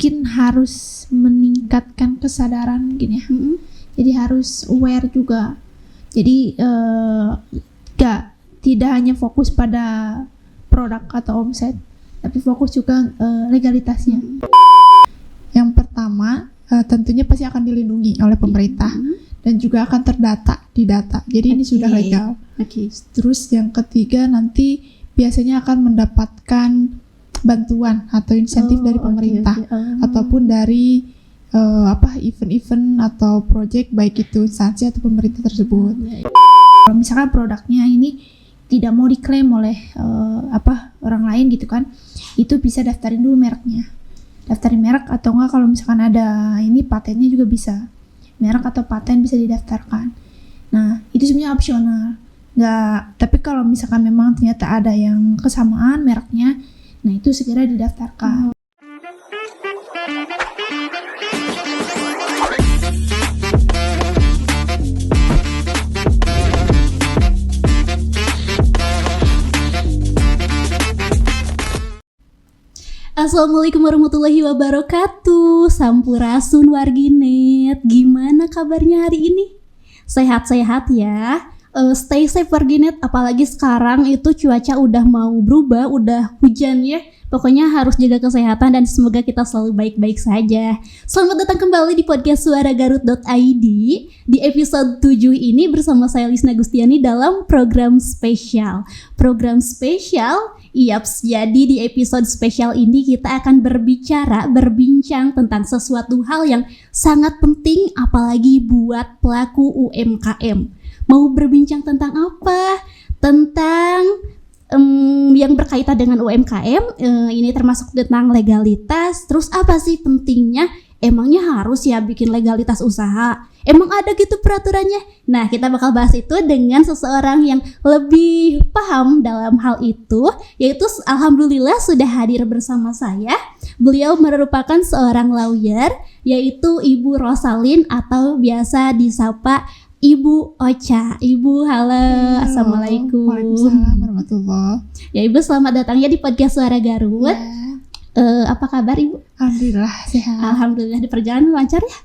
mungkin harus meningkatkan kesadaran gini ya. Jadi harus aware juga. Jadi tidak hanya fokus pada produk atau omset, tapi fokus juga legalitasnya. Yang pertama, tentunya pasti akan dilindungi oleh pemerintah dan juga akan terdata di data. Jadi ini sudah legal. Terus yang ketiga, nanti biasanya akan mendapatkan bantuan atau insentif dari pemerintah ataupun dari event-event atau project, baik itu instansi atau pemerintah tersebut. Kalau misalkan produknya ini tidak mau diklaim oleh orang lain gitu kan, itu bisa daftarin dulu mereknya. Daftarin merek, atau enggak kalau misalkan ada ini patennya juga bisa. Merek atau paten bisa didaftarkan. Nah, itu sebenarnya opsional. Tapi kalau misalkan memang ternyata ada yang kesamaan mereknya, nah itu segera didaftarkan. Assalamualaikum warahmatullahi wabarakatuh. Sampurasun warginet. Gimana kabarnya hari ini? Sehat-sehat ya. Stay safe warginet. Apalagi sekarang itu cuaca udah mau berubah, udah hujan ya. Pokoknya harus jaga kesehatan dan semoga kita selalu baik-baik saja. Selamat datang kembali di podcast suaragarut.id. Di episode 7 ini bersama saya Lisna Gustiani dalam program spesial. Yaps, jadi di episode spesial ini kita akan berbincang tentang sesuatu hal yang sangat penting apalagi buat pelaku UMKM. Mau berbincang tentang apa? Tentang yang berkaitan dengan UMKM, ini termasuk tentang legalitas. Terus apa sih pentingnya? Emangnya harus ya bikin legalitas usaha? Emang ada gitu peraturannya? Nah, kita bakal bahas itu dengan seseorang yang lebih paham dalam hal itu, yaitu alhamdulillah sudah hadir bersama saya. Beliau merupakan seorang lawyer, yaitu Ibu Rosalin atau biasa disapa Ibu Ocha. Ibu, halo. Assalamualaikum. Waalaikumsalam warahmatullahi. Ya, Ibu selamat datang ya di podcast Suara Garut. Apa kabar Ibu? Alhamdulillah sehat. Alhamdulillah, di perjalanan lancar ya?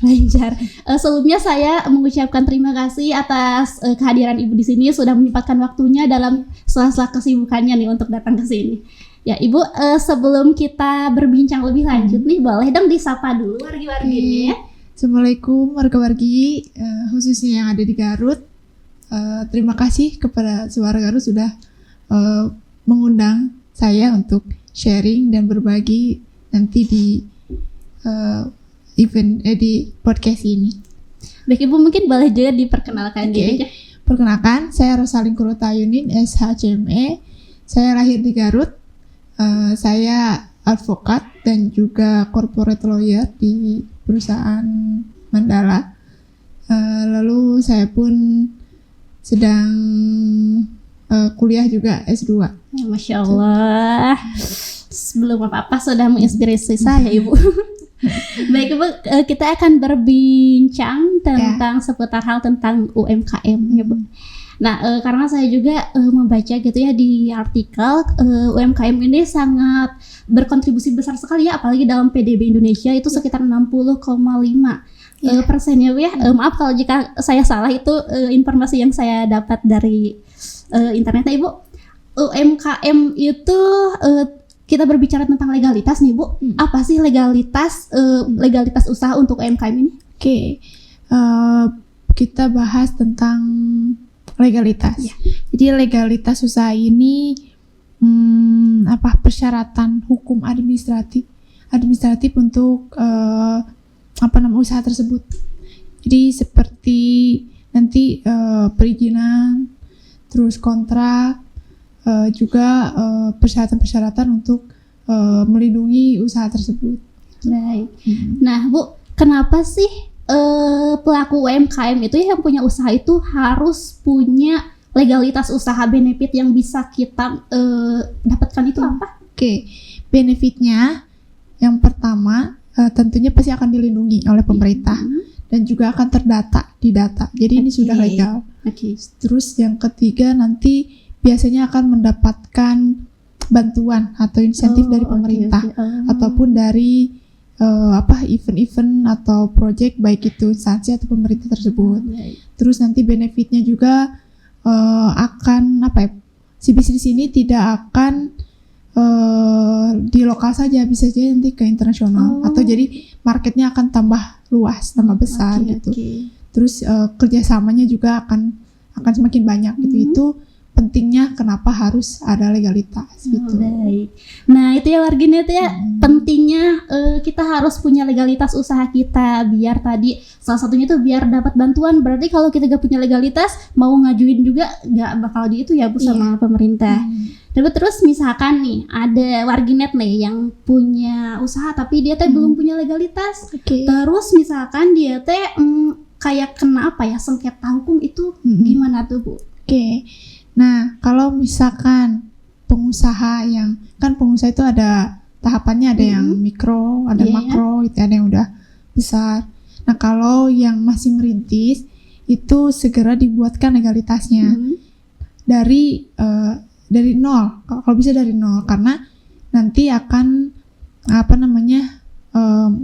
Lancar. Sebelumnya saya mengucapkan terima kasih atas kehadiran Ibu di sini, sudah menyempatkan waktunya dalam sela-sela kesibukannya nih untuk datang ke sini. Ya Ibu, sebelum kita berbincang lebih lanjut nih, boleh dong disapa dulu wargi-warginya ya. Assalamualaikum warga-wargi, khususnya yang ada di Garut. Terima kasih kepada Suara Garut sudah mengundang saya untuk sharing dan berbagi nanti di di podcast ini. Baik Ibu, mungkin boleh juga diperkenalkan diri aja. Perkenalkan, saya Rosalin Kurotayunin, SHCME. Saya lahir di Garut. Saya advokat dan juga corporate lawyer di perusahaan Mandala. Lalu saya pun sedang kuliah juga S2. Ya, Masya Allah. Sebelum apa-apa sudah menginspirasi saya Ibu. Baik Ibu, kita akan berbincang tentang seputar hal tentang UMKM ya Bu. Nah, karena saya juga membaca gitu ya di artikel, UMKM ini sangat berkontribusi besar sekali ya, apalagi dalam PDB Indonesia itu sekitar 60,5% ya Bu ya. Maaf kalau jika saya salah, itu informasi yang saya dapat dari internetnya Ibu. UMKM itu kita berbicara tentang legalitas nih Bu. Apa sih legalitas usaha untuk UMKM ini? Oke. Kita bahas tentang legalitas. Ya. Jadi legalitas usaha ini persyaratan hukum administratif untuk usaha tersebut. Jadi seperti nanti perizinan, terus kontrak, juga persyaratan-persyaratan untuk melindungi usaha tersebut. Baik. Nah Bu, kenapa sih pelaku UMKM itu yang punya usaha itu harus punya legalitas usaha? Benefit yang bisa kita dapatkan itu apa? Oke, benefitnya yang pertama tentunya pasti akan dilindungi oleh pemerintah dan juga akan terdata di data. Jadi ini sudah legal. Terus yang ketiga, nanti biasanya akan mendapatkan bantuan atau insentif dari pemerintah ataupun dari event-event atau project baik itu instansi atau pemerintah tersebut. Terus nanti benefitnya juga akan CBC di sini tidak akan di lokal saja, bisa jadi nanti ke internasional atau jadi marketnya akan tambah luas, tambah besar gitu. Terus kerjasamanya juga akan semakin banyak gitu. Itu pentingnya kenapa harus ada legalitas gitu. Baik. Nah itu ya warganet ya, pentingnya kita harus punya legalitas usaha kita, biar tadi salah satunya tuh biar dapat bantuan. Berarti kalau kita gak punya legalitas, mau ngajuin juga gak bakal itu ya Bu sama pemerintah. Tapi terus misalkan nih ada warganet nih yang punya usaha tapi dia teh belum punya legalitas. Terus misalkan dia teh kayak kena sengketa hukum itu gimana tuh Bu? Nah, kalau misalkan pengusaha pengusaha itu ada tahapannya, ada yang mikro, ada makro, itu ada yang udah besar. Nah, kalau yang masih merintis itu segera dibuatkan legalitasnya dari nol. Kalau bisa dari nol, karena nanti akan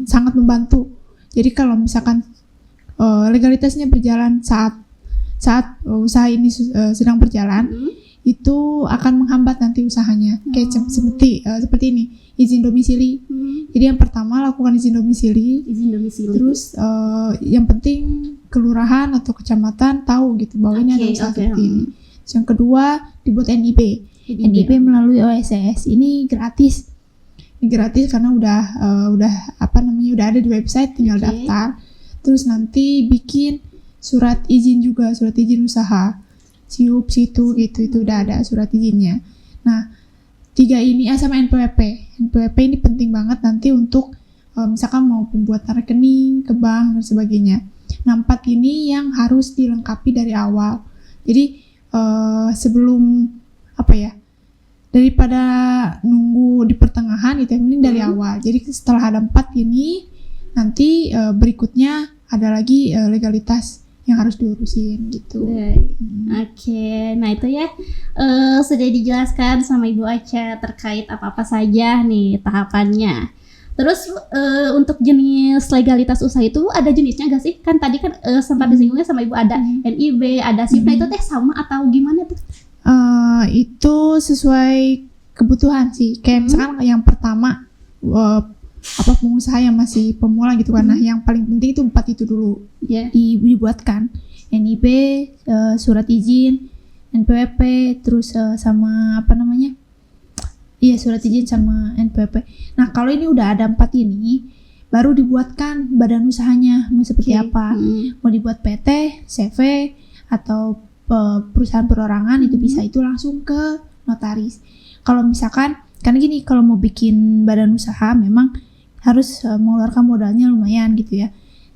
sangat membantu. Jadi kalau misalkan legalitasnya berjalan saat usaha ini sedang berjalan, itu akan menghambat nanti usahanya. Kayak seperti ini, izin domisili. Jadi yang pertama lakukan izin domisili. Terus yang penting kelurahan atau kecamatan tahu gitu bahwa ini ada usaha seperti ini. Terus yang kedua dibuat NIP. NIP melalui OSS. Ini gratis. Ini gratis karena udah ada di website, tinggal daftar. Terus nanti bikin surat izin juga, surat izin usaha, SIUP, SITU gitu, itu udah ada surat izinnya. Nah, 3 ini sama NPWP. NPWP ini penting banget nanti untuk misalkan mau pembuatan rekening ke bank dan sebagainya. Nah, 4 ini yang harus dilengkapi dari awal. Jadi sebelum daripada nunggu di pertengahan, itu yang mending dari awal. Jadi setelah ada 4 ini, nanti berikutnya ada lagi legalitas yang harus diurusin gitu. Oke, nah itu ya sudah dijelaskan sama Ibu Acha terkait apa-apa saja nih tahapannya. Terus untuk jenis legalitas usaha itu ada jenisnya gak sih? Kan tadi kan sempat disinggungnya sama Ibu, ada NIB, ada SIP, itu teh sama atau gimana tuh? Itu sesuai kebutuhan sih. Kayak misalkan yang pertama pengusaha yang masih pemula gitu kan. Nah, yang paling penting itu 4 itu dulu dibuatkan. NIB, surat izin, NPWP, terus sama surat izin sama NPWP. Nah, kalau ini udah ada 4 ini, baru dibuatkan badan usahanya mau seperti apa. Mau dibuat PT, CV, atau perusahaan perorangan, itu bisa, itu langsung ke notaris. Kalau misalkan, karena gini, kalau mau bikin badan usaha memang harus mengeluarkan modalnya lumayan gitu ya.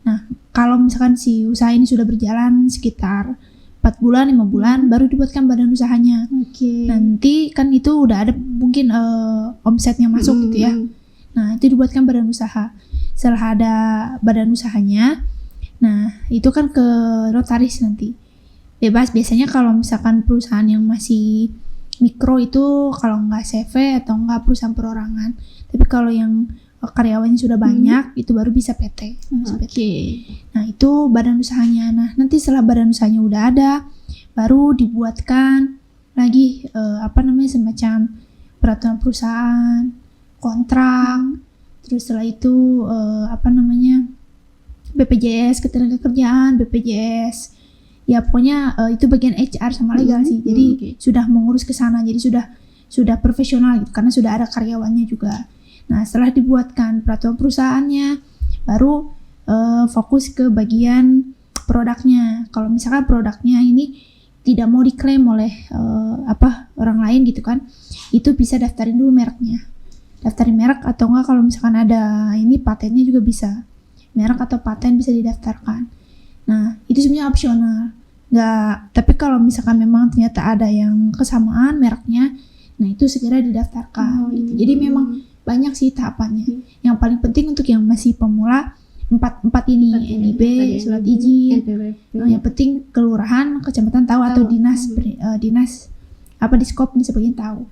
Nah, kalau misalkan si usaha ini sudah berjalan sekitar 4 bulan, 5 bulan, baru dibuatkan badan usahanya. Nanti kan itu udah ada mungkin omsetnya masuk gitu ya. Nah, itu dibuatkan badan usaha. Setelah ada badan usahanya, nah itu kan ke notaris nanti. Bebas, biasanya kalau misalkan perusahaan yang masih mikro itu kalau nggak CV atau nggak perusahaan perorangan. Tapi kalau yang karyawannya sudah banyak, itu baru bisa PT. Nah, itu badan usahanya. Nah, nanti setelah badan usahanya udah ada, baru dibuatkan lagi semacam peraturan perusahaan, kontrak. Terus setelah itu BPJS, ketenagakerjaan, BPJS. Ya pokoknya itu bagian HR sama legal sih. Jadi sudah mengurus ke sana. Jadi sudah profesional gitu karena sudah ada karyawannya juga. Nah, setelah dibuatkan peraturan perusahaannya, baru fokus ke bagian produknya. Kalau misalkan produknya ini tidak mau diklaim oleh orang lain gitu kan, itu bisa daftarin dulu mereknya. Daftarin merek, atau enggak kalau misalkan ada ini patennya juga bisa. Merek atau paten bisa didaftarkan. Nah, itu sebenarnya opsional. Tapi kalau misalkan memang ternyata ada yang kesamaan mereknya, nah itu segera didaftarkan. Gitu. Jadi memang banyak sih tahapannya. Yang paling penting untuk yang masih pemula, 4 ini, NIB, surat izin. Yang penting kelurahan, kecamatan tahu, atau dinas Diskop dan sebagainya tahu.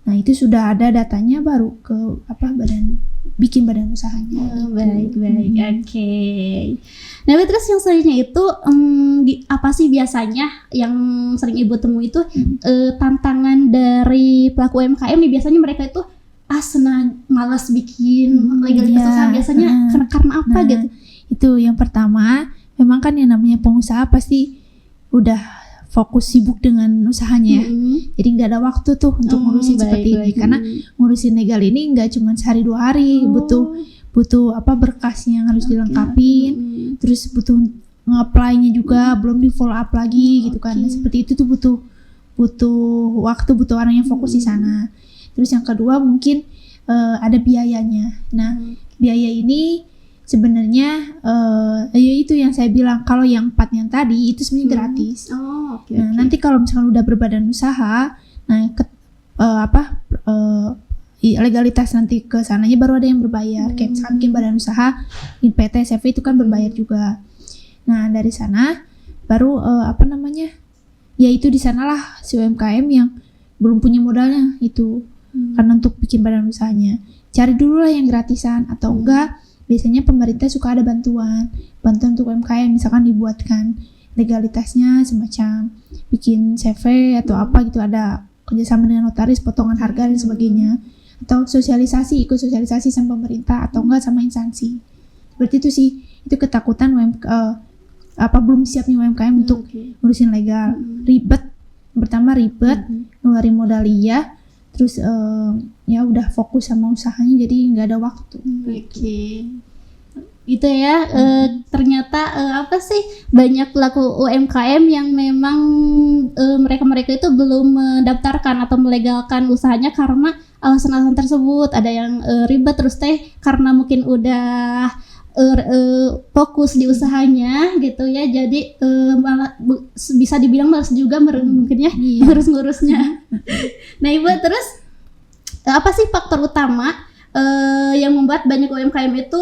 Nah itu sudah ada datanya baru ke bikin badan usahanya. Baik. Oke. Nah, terus yang selanjutnya itu apa sih biasanya yang sering Ibu temui itu tantangan dari pelaku UMKM nih? Biasanya mereka itu malas bikin legalitas usaha, biasanya karena apa gitu? Itu yang pertama, memang kan yang namanya pengusaha pasti udah fokus sibuk dengan usahanya, jadi nggak ada waktu tuh untuk ngurusin seperti ini. Karena ngurusin legal ini nggak cuma sehari 2 hari, butuh berkasnya yang harus dilengkapin, terus butuh nge-apply-nya juga, belum di follow up lagi gitu kan. Nah, seperti itu tuh butuh waktu, butuh orang yang fokus di sana. Terus yang kedua mungkin ada biayanya. Nah biaya ini sebenarnya itu yang saya bilang, kalau yang 4 yang tadi itu sebenarnya gratis. Nanti kalau misalkan udah berbadan usaha, nah legalitas nanti ke sananya baru ada yang berbayar. Kayak misalkan bikin badan usaha, PT, CV itu kan berbayar juga. Nah dari sana baru ya itu di sanalah si UMKM yang belum punya modalnya itu, karena untuk bikin badan usahanya cari dulu lah yang gratisan, atau enggak biasanya pemerintah suka ada bantuan untuk UMKM, misalkan dibuatkan legalitasnya semacam bikin CV atau apa gitu, ada kerjasama dengan notaris, potongan harga dan sebagainya, atau ikut sosialisasi sama pemerintah atau enggak sama instansi. Seperti itu sih, itu ketakutan belum siapnya UMKM untuk ngurusin legal. Pertama ribet, ngeluarin modal terus ya udah fokus sama usahanya, jadi nggak ada waktu. Itu ya, ternyata banyak pelaku UMKM yang memang mereka itu belum mendaftarkan atau melegalkan usahanya karena alasan-alasan tersebut. Ada yang ribet, terus karena mungkin udah fokus di usahanya gitu ya, jadi malah bisa dibilang malas juga mungkin ya ngurus-ngurusnya. Nah Ibu, terus apa sih faktor utama yang membuat banyak UMKM itu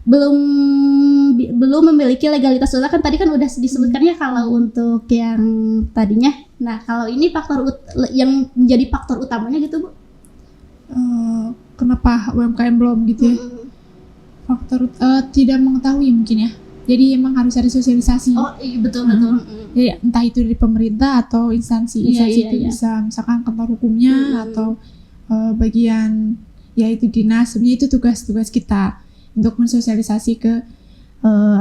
belum memiliki legalitas usaha? Kan tadi kan udah disebutkan ya kalau untuk yang tadinya. Nah kalau ini faktor yang menjadi faktor utamanya gitu Bu? Kenapa UMKM belum gitu ya? Faktor tidak mengetahui mungkin ya. Jadi emang harus ada sosialisasi. Oh iya betul. Jadi entah itu dari pemerintah atau instansi itu bisa misalkan kantor hukumnya atau bagian yaitu dinas. Sebenarnya itu tugas kita untuk mensosialisasi ke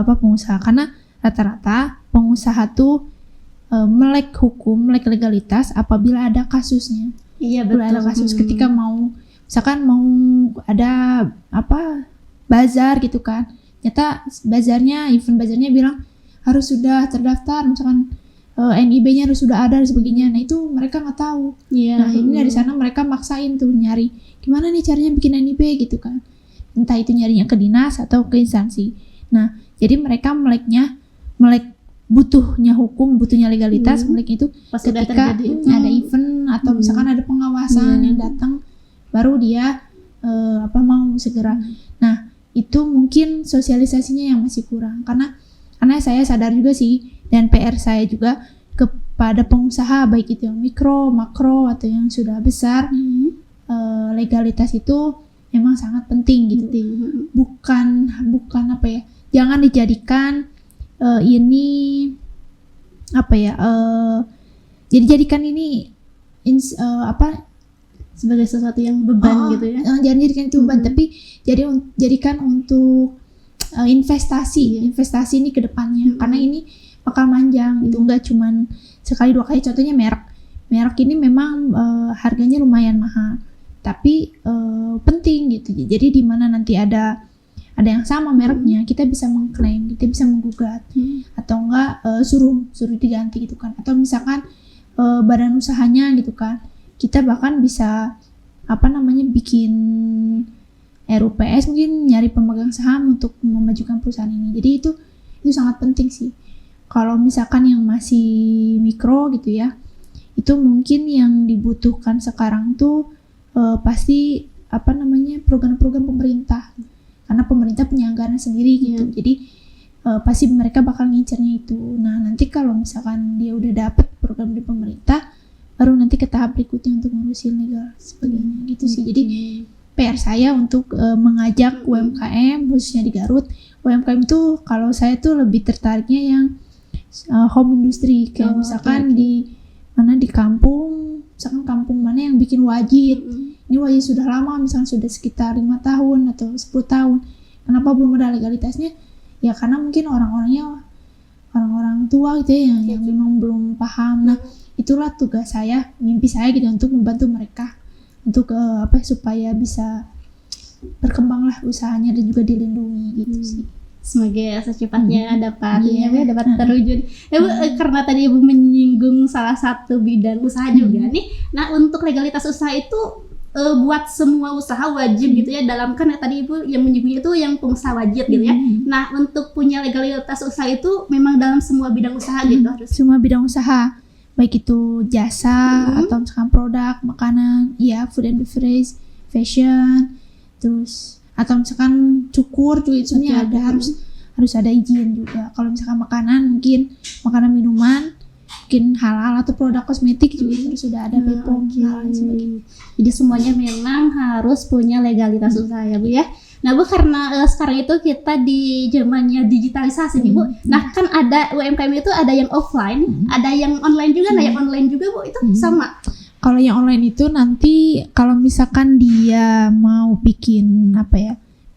pengusaha, karena rata-rata pengusaha tuh melek hukum, melek legalitas apabila ada kasusnya. Iya betul. Ada kasus ketika mau ada bazar gitu kan, ternyata event bazarnya bilang harus sudah terdaftar, misalkan NIB-nya harus sudah ada dan sebagainya. Nah itu mereka nggak tahu. Nah ini dari sana mereka maksain tuh nyari gimana nih caranya bikin NIB gitu kan, entah itu nyarinya ke dinas atau ke instansi. Nah jadi mereka melek butuhnya hukum, butuhnya legalitas, melek itu pas ketika ada event atau misalkan ada pengawasan yang datang, baru dia mau segera. Nah itu mungkin sosialisasinya yang masih kurang, karena saya sadar juga sih, dan PR saya juga kepada pengusaha baik itu yang mikro, makro atau yang sudah besar, legalitas itu memang sangat penting gitu. Bukan jangan dijadikan jadikan ini sebagai sesuatu yang beban gitu ya. Jangan jadikan itu beban, tapi jadikan untuk investasi ini ke depannya, karena ini bakal manjang gitu, enggak cuman sekali 2 kali. Contohnya merek ini memang harganya lumayan mahal, tapi penting gitu. Jadi di mana nanti ada yang sama mereknya, kita bisa mengklaim, kita bisa menggugat, atau enggak suruh diganti gitu kan, atau misalkan badan usahanya gitu kan, kita bahkan bisa bikin RUPS, mungkin nyari pemegang saham untuk memajukan perusahaan ini. Jadi itu sangat penting sih. Kalau misalkan yang masih mikro gitu ya, itu mungkin yang dibutuhkan sekarang tuh pasti program-program pemerintah, karena pemerintah punya anggaran sendiri gitu. Jadi pasti mereka bakal ngincernya itu. Nah nanti kalau misalkan dia udah dapet program dari pemerintah, baru nanti ke tahap berikutnya untuk ngurusin legal sebagainya gitu sih. Jadi PR saya untuk mengajak UMKM khususnya di Garut. UMKM itu kalau saya tuh lebih tertariknya yang home industry kayak misalkan di mana di kampung, misalkan kampung mana yang bikin wajit. Ini wajit sudah lama, misalkan sudah sekitar 5 tahun atau 10 tahun. Kenapa belum ada legalitasnya? Ya karena mungkin orang-orang tua gitu ya yang memang belum paham. Nah, itulah tugas saya, mimpi saya gitu untuk membantu mereka untuk supaya bisa berkembanglah usahanya dan juga dilindungi gitu sih. Semoga secepatnya dapat dapat terwujud. Bu, karena tadi Ibu menyinggung salah satu bidang usaha juga nih. Nah, untuk legalitas usaha itu buat semua usaha wajib gitu ya, dalam kan tadi Ibu yang menyinggung itu yang pengusaha wajib gitu ya. Nah, untuk punya legalitas usaha itu memang dalam semua bidang usaha gitu harus. Semua bidang usaha, baik itu jasa atau misalkan produk, makanan, ya food and beverage, fashion, terus atau misalkan cukur juga itu sebenarnya ada harus ada izin juga. Kalau misalkan makanan mungkin makanan minuman mungkin halal atau produk kosmetik juga harus sudah ada BPOM dan sebagainya. Jadi semuanya memang harus punya legalitas usaha ya Bu ya. Nah Bu, karena sekarang itu kita di zamannya digitalisasi nih Bu. Nah kan ada UMKM itu ada yang offline, ada yang online juga. Nah yang online juga Bu itu sama. Kalau yang online itu nanti kalau misalkan dia mau bikin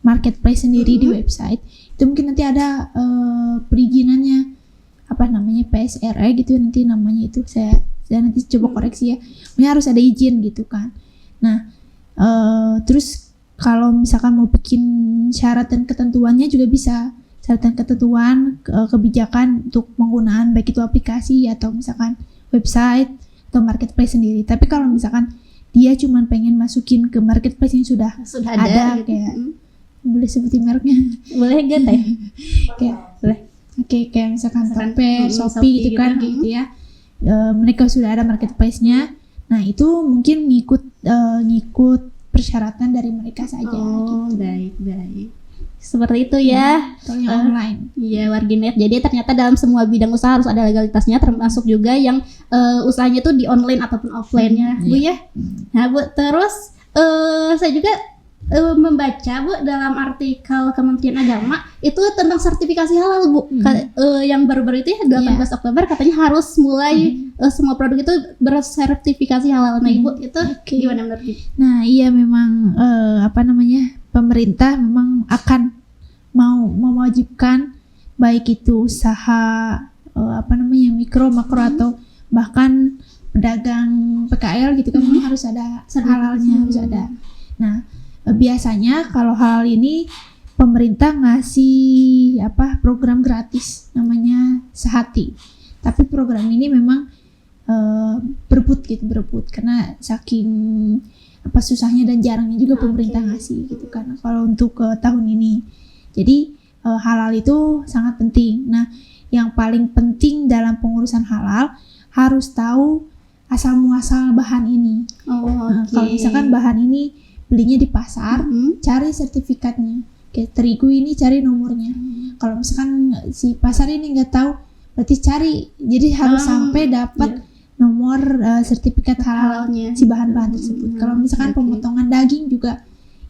marketplace sendiri di website, itu mungkin nanti ada perizinannya PSRE gitu nanti namanya itu. Saya nanti coba koreksi ya. Ini harus ada izin gitu kan. Nah, terus kalau misalkan mau bikin syarat dan ketentuannya juga bisa. Syarat dan ketentuan kebijakan untuk penggunaan baik itu aplikasi atau misalkan website atau marketplace sendiri. Tapi kalau misalkan dia cuma pengen masukin ke marketplace yang sudah ada gitu. Kayak boleh sebutin mereknya? Boleh gak Teh? Kayak boleh. Oke, kayak misalkan Tokped, Shopee gitu kan gitu ya. Mereka sudah ada marketplace-nya. Nah, itu mungkin ngikut persyaratan dari mereka saja gitu. Baik. Seperti itu ya. Kalau yang online. Iya, warginet. Jadi ternyata dalam semua bidang usaha harus ada legalitasnya, termasuk juga yang usahanya tuh di online ataupun offline-nya, Bu ya. Nah, Bu, terus saya juga membaca Bu dalam artikel Kementerian Agama itu tentang sertifikasi halal Bu. Yang baru-baru itu ya 18 Oktober katanya harus mulai semua produk itu bersertifikasi halal. Nah Ibu itu gimana menurut Ibu? Nah iya memang pemerintah memang akan mau mewajibkan baik itu usaha mikro, makro atau bahkan pedagang PKL gitu kan memang harus ada halalnya harus ada. Nah biasanya kalau hal ini pemerintah ngasih program gratis namanya Sehati. Tapi program ini memang berebut karena saking susahnya dan jarangnya juga pemerintah ngasih gitu kan kalau untuk tahun ini. Jadi halal itu sangat penting. Nah, yang paling penting dalam pengurusan halal harus tahu asal muasal bahan ini. Kalau misalkan bahan ini belinya di pasar, cari sertifikatnya. Kayak terigu ini cari nomornya. Kalau misalkan si pasar ini nggak tahu, berarti cari. Jadi harus sampai dapat nomor sertifikat halalnya si bahan-bahan tersebut. Kalau misalkan pemotongan daging juga,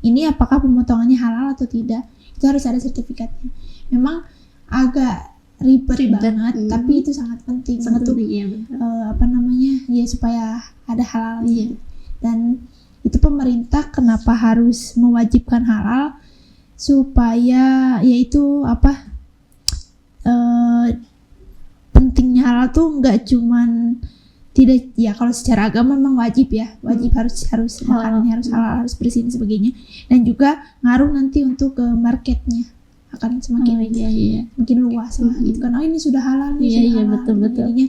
ini apakah pemotongannya halal atau tidak? Itu harus ada sertifikatnya. Memang agak ribet banget, tapi itu sangat penting untuk supaya ada halalnya. Dan itu pemerintah kenapa harus mewajibkan halal supaya pentingnya halal tuh nggak cuman tidak ya kalau secara agama memang wajib harus makanannya harus halal harus bersih dan sebagainya, dan juga ngaruh nanti untuk ke marketnya akan semakin makin luas lah gitu kan. Ini sudah halal nih sudah halal, betul. jadinya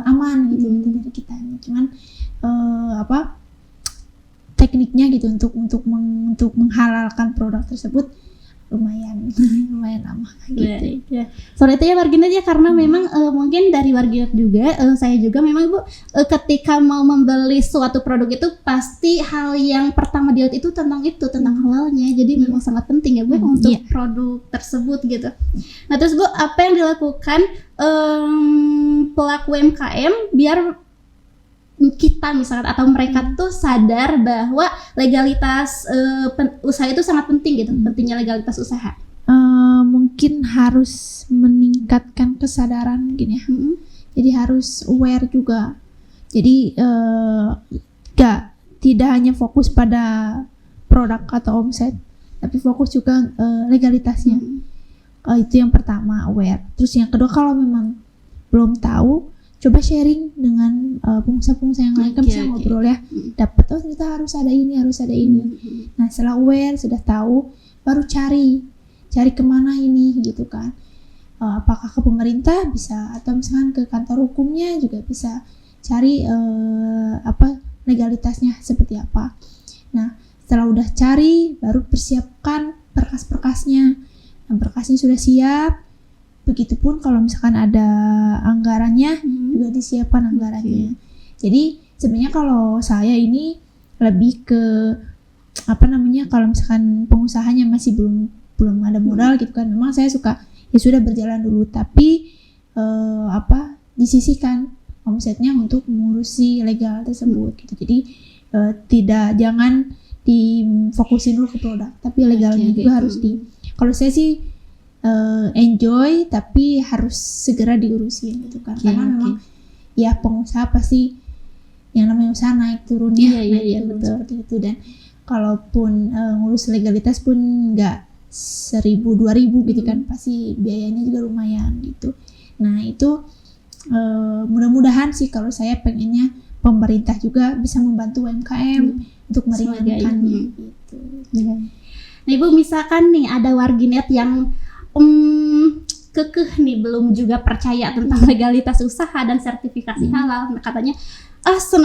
aman gitu dari kita. Cuman tekniknya gitu untuk menghalalkan produk tersebut lumayan lama gitu. Ya. Soal itu ya warginet ya, karena memang mungkin dari warginet juga saya juga memang Bu ketika mau membeli suatu produk itu pasti hal yang pertama dilihat itu tentang halalnya. Jadi memang sangat penting ya Bu untuk produk tersebut gitu. Nah terus Bu, apa yang dilakukan pelaku UMKM biar kita misalkan atau mereka tuh sadar bahwa legalitas usaha itu sangat penting gitu, pentingnya legalitas usaha. Mungkin harus meningkatkan kesadaran mungkin ya. Jadi harus aware juga. Jadi tidak hanya fokus pada produk atau omset, tapi fokus juga legalitasnya. Itu yang pertama, aware. Terus yang kedua, kalau memang belum tahu, coba sharing dengan pengusaha-pengusaha yang lain, kan bisa ngobrol ya. Dapat, oh ternyata harus ada ini, harus ada ini. Nah setelah aware, sudah tahu, baru cari kemana ini gitu kan. Apakah ke pemerintah bisa, atau misalkan ke kantor hukumnya juga bisa cari legalitasnya seperti apa. Nah setelah udah cari, baru persiapkan berkas-berkasnya. Nah, berkasnya sudah siap. Begitupun kalau misalkan ada anggarannya, juga disiapkan anggarannya. Jadi sebenarnya kalau saya ini lebih ke kalau misalkan pengusahanya masih belum ada modal gitu kan, memang saya suka ya sudah berjalan dulu, tapi disisihkan omsetnya untuk mengurusi legal tersebut gitu. Jadi jangan difokusin dulu ke produk, tapi legalnya juga harus kalau saya sih enjoy, tapi harus segera diurusin gitu kan. Karena memang ya pengusaha pasti yang namanya usaha naik turun ya, betul seperti itu. Dan kalaupun ngurus legalitas pun nggak 1.000-2.000 gitu kan, pasti biayanya juga lumayan gitu. Nah itu mudah-mudahan sih, kalau saya pengennya pemerintah juga bisa membantu UMKM untuk meringankannya gitu. Nah Ibu, misalkan nih ada warganet yang kekeh nih, belum juga percaya tentang legalitas usaha dan sertifikasi halal. Nah katanya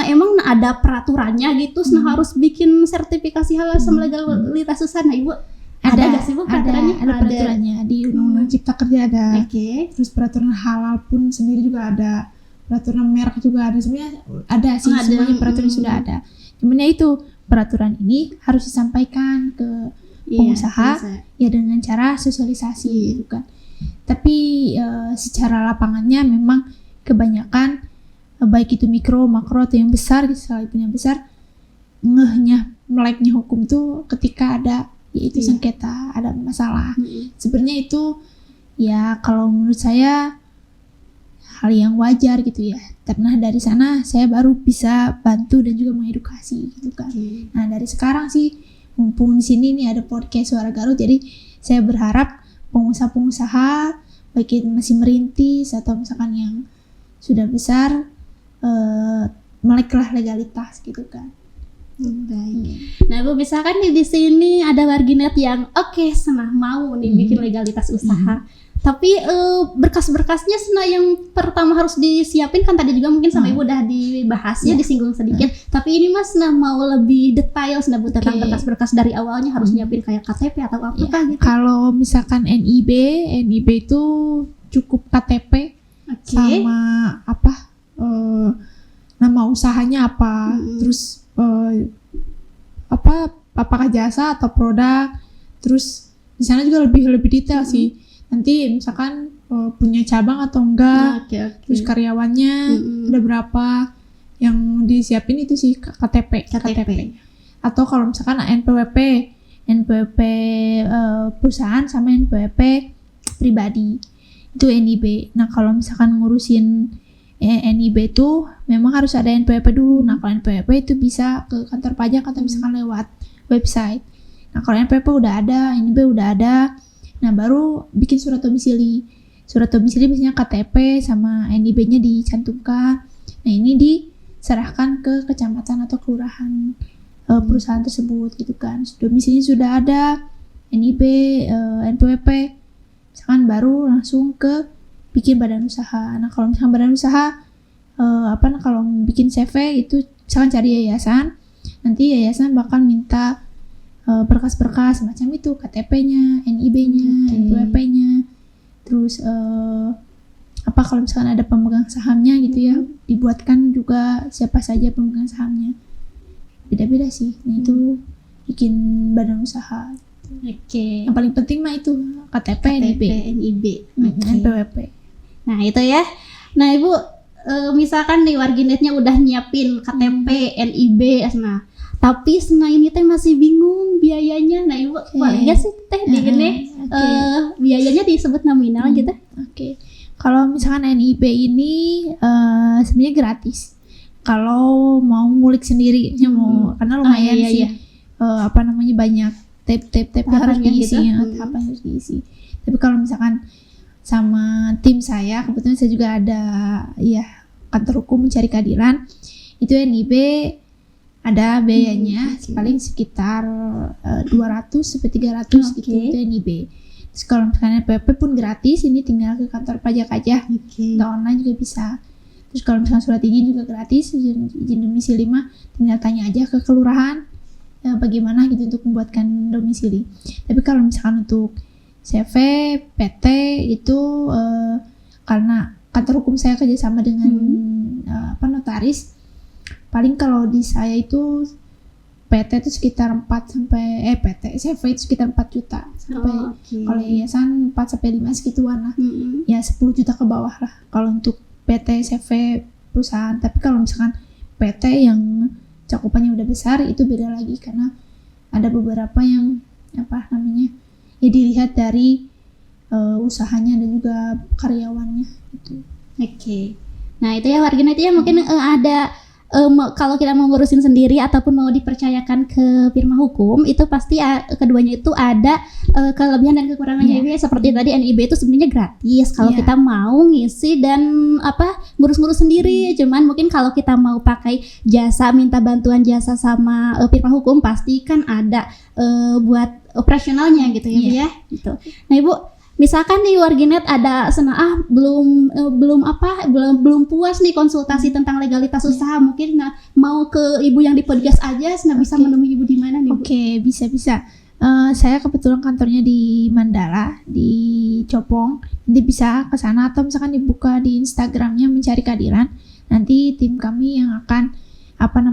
emang ada peraturannya gitu, harus bikin sertifikasi halal sama legalitas usaha. Nah Ibu, ada nggak sih Bu peraturannya? Ada peraturannya di Undang-Undang Cipta Kerja ada. Terus peraturan halal pun sendiri juga ada. Peraturan merek juga ada. Sebenarnya ada sih, semuanya peraturan sudah ada. Cuman ya itu, peraturan ini harus disampaikan ke pengusaha ya dengan cara sosialisasi gitu kan. Tapi secara lapangannya memang kebanyakan baik itu mikro, makro atau yang besar, sekalipun yang besar, meleknya hukum tuh ketika ada yaitu sengketa, ada masalah. Sebenarnya itu ya kalau menurut saya hal yang wajar gitu ya. Karena dari sana saya baru bisa bantu dan juga mengedukasi gitu kan. Nah dari sekarang sih, mumpung di sini nih ada podcast Suara Garut, jadi saya berharap pengusaha-pengusaha baik itu masih merintis atau misalkan yang sudah besar, meleklah legalitas gitu kan. Baik. Nah Bu, misalkan nih di sini ada warganet yang mau nih bikin legalitas usaha. Tapi berkas-berkasnya yang pertama harus disiapin kan, tadi juga mungkin sama Ibu udah dibahas ya, disinggung sedikit. Tapi ini Mas mau lebih detail Bu tentang berkas-berkas dari awalnya, harus nyiapin kayak KTP atau apakah gitu. Kalau misalkan NIB itu cukup KTP sama nama usahanya apa, terus apakah jasa atau produk. Terus di sana juga lebih detail sih. Nanti misalkan punya cabang atau enggak, terus karyawannya ada berapa, yang disiapin itu sih KTP. Atau kalau misalkan NPWP perusahaan sama NPWP pribadi itu NIB. Nah kalau misalkan ngurusin NIB itu memang harus ada NPWP dulu. Nah kalau NPWP itu bisa ke kantor pajak atau misalkan lewat website. Nah kalau NPWP udah ada, NIB udah ada, nah baru bikin surat domisili. Surat domisili biasanya KTP sama NIB-nya dicantumkan. Nah ini diserahkan ke kecamatan atau kelurahan perusahaan tersebut gitu kan. Domisilinya sudah ada, NIB, NPWP, misalkan baru langsung ke bikin badan usaha. Nah kalau misalkan badan usaha kalau bikin CV itu misalkan cari yayasan, nanti yayasan bakal minta berkas-berkas macam itu, KTP-nya, NIB-nya, NPWP-nya, terus kalau misalkan ada pemegang sahamnya gitu ya, dibuatkan juga siapa saja pemegang sahamnya, beda-beda sih. Nah itu bikin badan usaha. Yang paling penting mah itu KTP, NIB, NIB, NPWP. Nah itu ya. Nah Ibu, misalkan nih warginetnya udah nyiapin KTP, NIB, nah tapi ini teh masih bingung biayanya. Nah ibu boleh nggak sih teh di ini biayanya disebut nominal gitu? Oke. Kalau misalkan NIB ini sebenarnya gratis. Kalau mau ngulik sendiri, karena lumayan sih. Apa namanya banyak tab harus diisi, tahapan harus diisi. Tapi kalau misalkan sama tim saya, kebetulan saya juga ada ya kantor hukum mencari keadilan, itu NIB ada biayanya paling sekitar 200 sampai 300 gitu itu NIB. Terus kalau misalnya PP pun gratis, ini tinggal ke kantor pajak aja, nggak online juga bisa. Terus kalau misalnya surat izin juga gratis, izin domisili mah tinggal tanya aja ke kelurahan bagaimana gitu untuk membuatkan domisili. Tapi kalau misalkan untuk CV, PT itu karena kantor hukum saya kerjasama dengan notaris, paling kalau di saya itu PT itu sekitar 4 sampai CV itu sekitar 4 juta sampai kalau yayasan 4 sampai 5 segituan lah. Ya 10 juta ke bawah lah kalau untuk PT CV perusahaan. Tapi kalau misalkan PT yang cakupannya udah besar itu beda lagi, karena ada beberapa yang ya dilihat dari usahanya dan juga karyawannya gitu. Nah itu ya warganet ya mungkin ada kalau kita mau ngurusin sendiri ataupun mau dipercayakan ke firma hukum, itu pasti keduanya itu ada kelebihan dan kekurangannya. Seperti tadi NIB itu sebenarnya gratis kalau kita mau ngisi dan ngurus-ngurus sendiri. Cuman mungkin kalau kita mau pakai jasa, minta bantuan jasa sama firma hukum, pasti kan ada buat operasionalnya gitu ya. Gitu. Nah Ibu, misalkan nih warganet ada belum puas nih konsultasi tentang legalitas usaha, mungkin mau ke ibu yang di podcast aja, bisa menemui ibu di mana nih Bu? Oke, bisa. Saya kebetulan kantornya di Mandala, di Copong. Nanti bisa ke sana atau misalkan dibuka di Instagramnya Mencari Keadilan. Nanti tim kami yang akan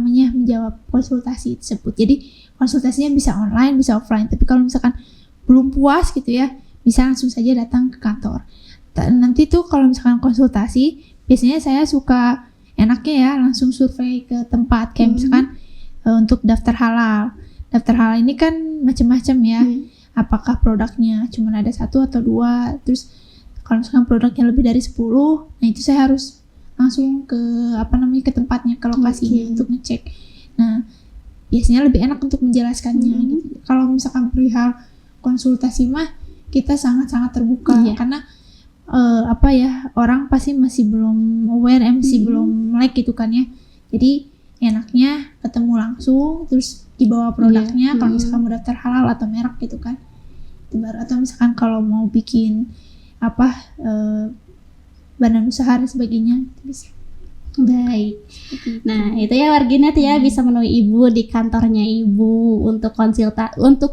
menjawab konsultasi tersebut. Jadi konsultasinya bisa online, bisa offline. Tapi kalau misalkan belum puas gitu ya, bisa langsung saja datang ke kantor. Nanti tuh kalau misalkan konsultasi, biasanya saya suka enaknya ya langsung survei ke tempat, kayak misalkan untuk daftar halal. Daftar halal ini kan macam-macam ya. Apakah produknya cuma ada 1 atau 2, terus kalau misalkan produknya lebih dari 10, nah itu saya harus langsung ke ke tempatnya, ke lokasinya untuk ngecek. Nah, biasanya lebih enak untuk menjelaskannya gitu. Kalau misalkan perihal konsultasi mah kita sangat-sangat terbuka, karena orang pasti masih belum aware, masih belum melek gitu kan ya. Jadi enaknya ketemu langsung, terus dibawa produknya. Kalau misalkan mau daftar halal atau merek gitu kan, itu baru. Atau misalkan kalau mau bikin badan usaha dan sebagainya, itu bisa. Baik. Nah, itu ya warganet ya, bisa menemui Ibu di kantornya Ibu untuk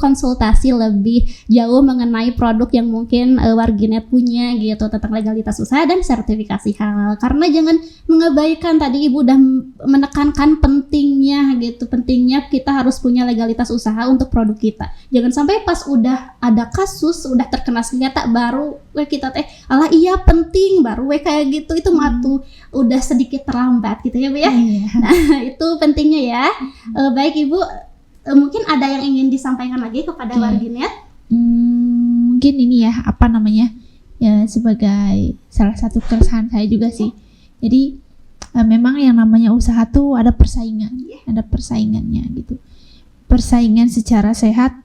konsultasi lebih jauh mengenai produk yang mungkin warganet punya gitu tentang legalitas usaha dan sertifikasi halal. Karena jangan mengabaikan, tadi Ibu udah menekankan pentingnya kita harus punya legalitas usaha untuk produk kita. Jangan sampai pas udah ada kasus, udah terkena sengketa baru kita alah iya penting baru kayak gitu, itu matu udah sedikit terlambat gitu ya Bu ya. Nah itu pentingnya ya. Baik Ibu, mungkin ada yang ingin disampaikan lagi kepada warganet? Mungkin ini ya ya sebagai salah satu keresahan saya juga sih. Jadi memang yang namanya usaha tuh ada persaingan, ada persaingannya gitu. Persaingan secara sehat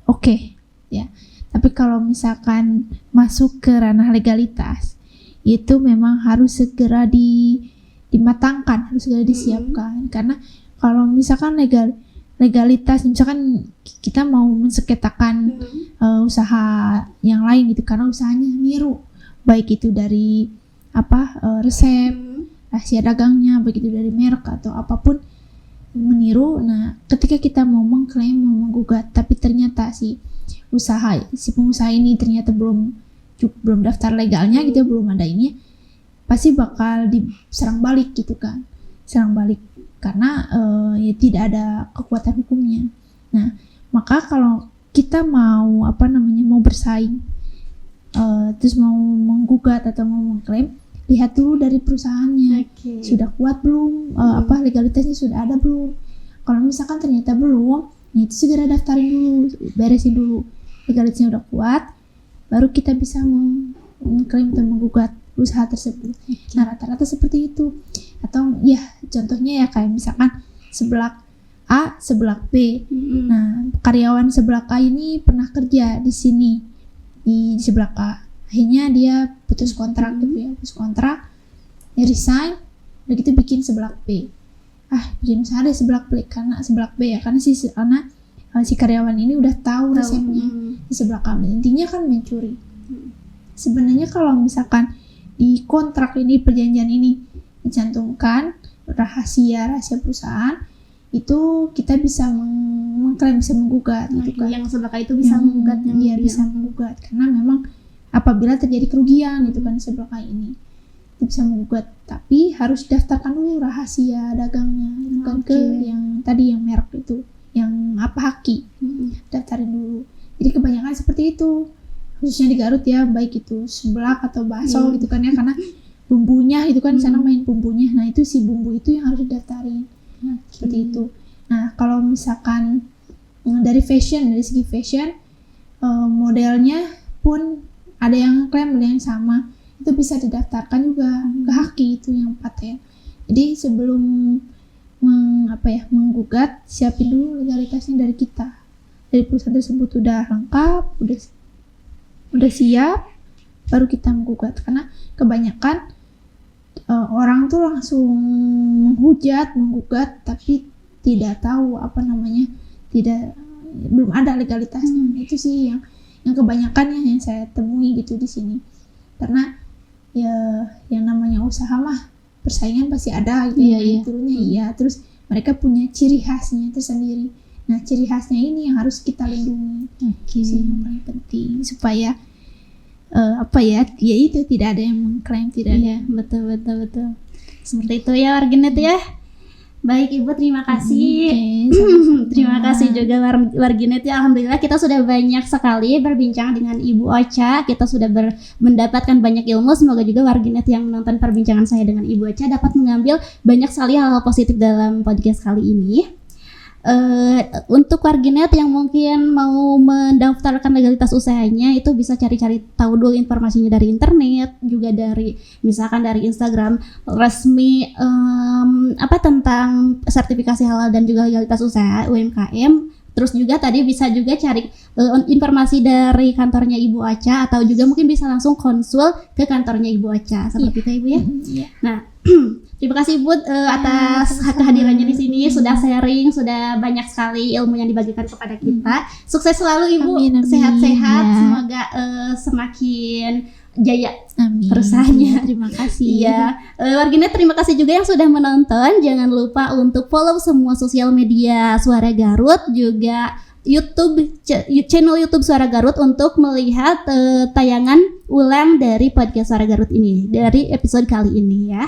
oke, ya. Tapi kalau misalkan masuk ke ranah legalitas, itu memang harus segera dimatangkan, harus segera disiapkan. Karena kalau misalkan legalitas, misalkan kita mau mensengketakan usaha yang lain gitu, karena usahanya niru, baik itu dari resep, rahasia dagangnya, baik itu dari merek atau apapun, meniru. Nah, ketika kita mau mengklaim, mau menggugat, tapi ternyata si pengusaha ini ternyata belum daftar legalnya gitu, belum ada ini, pasti bakal diserang balik gitu kan, karena ya tidak ada kekuatan hukumnya. Nah, maka kalau kita mau mau bersaing, terus mau menggugat atau mau mengklaim, lihat dulu dari perusahaannya. Oke. Sudah kuat belum, legalitasnya sudah ada belum. Kalau misalkan ternyata belum, nah itu segera daftarin dulu, beresin dulu legalitasnya udah kuat, baru kita bisa mengklaim atau menggugat usaha tersebut. Nah rata-rata seperti itu. Atau ya contohnya ya kayak misalkan sebelah A, sebelah B. Nah karyawan sebelah A ini pernah kerja di sini di sebelah A, akhirnya dia putus kontrak gitu ya, putus kontrak, dia resign, udah gitu bikin sebelah B. Bikin usaha deh sebelah B karena si karyawan ini udah tahu resepnya di sebelah kami. Intinya kan mencuri. Sebenarnya kalau misalkan di kontrak ini, perjanjian ini dicantumkan rahasia perusahaan, itu kita bisa mengklaim, bisa menggugat gitu kan. Yang sebelah itu bisa menggugat, dia bisa menggugat karena memang apabila terjadi kerugian gitu kan di sebelah ini. Bisa menggugat, tapi harus daftarkan dulu rahasia dagangnya bukan ke yang tadi yang merek itu, yang haki. Daftarin dulu. Jadi kebanyakan seperti itu, khususnya di Garut ya, baik itu seblak atau bakso gitu kan ya, karena bumbunya itu kan di sana main bumbunya. Nah itu si bumbu itu yang harus didaftarin. Seperti itu. Nah kalau misalkan dari segi fashion, modelnya pun ada yang klaim, ada yang sama, itu bisa didaftarkan juga ke haki itu yang paten. Jadi sebelum menggugat, siapin dulu legalitasnya dari kita, dari perusahaan tersebut udah lengkap, udah siap, baru kita menggugat. Karena kebanyakan orang tuh langsung menggugat tapi tidak tahu belum ada legalitasnya. Itu sih yang kebanyakan yang saya temui gitu di sini. Karena ya yang namanya usaha mah persaingan pasti ada gitu, turunnya terus mereka punya ciri khasnya tersendiri. Nah ciri khasnya ini yang harus kita lindungi. Sih yang paling penting supaya itu tidak ada yang mengklaim, tidak ada. Betul seperti itu ya warganet ya. Baik Ibu, terima kasih. Terima kasih juga warganet ya. Alhamdulillah kita sudah banyak sekali berbincang dengan Ibu Ocha. Kita sudah mendapatkan banyak ilmu. Semoga juga warganet yang menonton perbincangan saya dengan Ibu Ocha dapat mengambil banyak sekali hal-hal positif dalam podcast kali ini. Untuk warganet yang mungkin mau mendaftarkan legalitas usahanya, itu bisa cari-cari tahu dulu informasinya dari internet, juga dari misalkan dari Instagram resmi tentang sertifikasi halal dan juga legalitas usaha UMKM. Terus juga tadi bisa juga cari informasi dari kantornya Ibu Ocha, atau juga mungkin bisa langsung konsul ke kantornya Ibu Ocha seperti itu Ibu ya. Nah, terima kasih Ibu atas kehadirannya di sini, sudah sharing, sudah banyak sekali ilmu yang dibagikan kepada kita. Sukses selalu Ibu, sehat-sehat, semoga semakin jaya perusahaannya. Terima kasih. Iya, warganet terima kasih juga yang sudah menonton. Jangan lupa untuk follow semua sosial media Suara Garut, juga channel YouTube Suara Garut untuk melihat tayangan ulang dari podcast Suara Garut ini, dari episode kali ini ya.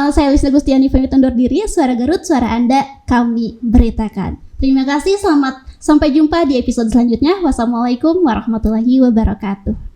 Saya Lisna Gustiani pamit undur diri. Suara Garut, suara Anda, kami beritakan. Terima kasih, sampai jumpa di episode selanjutnya. Wassalamualaikum warahmatullahi wabarakatuh.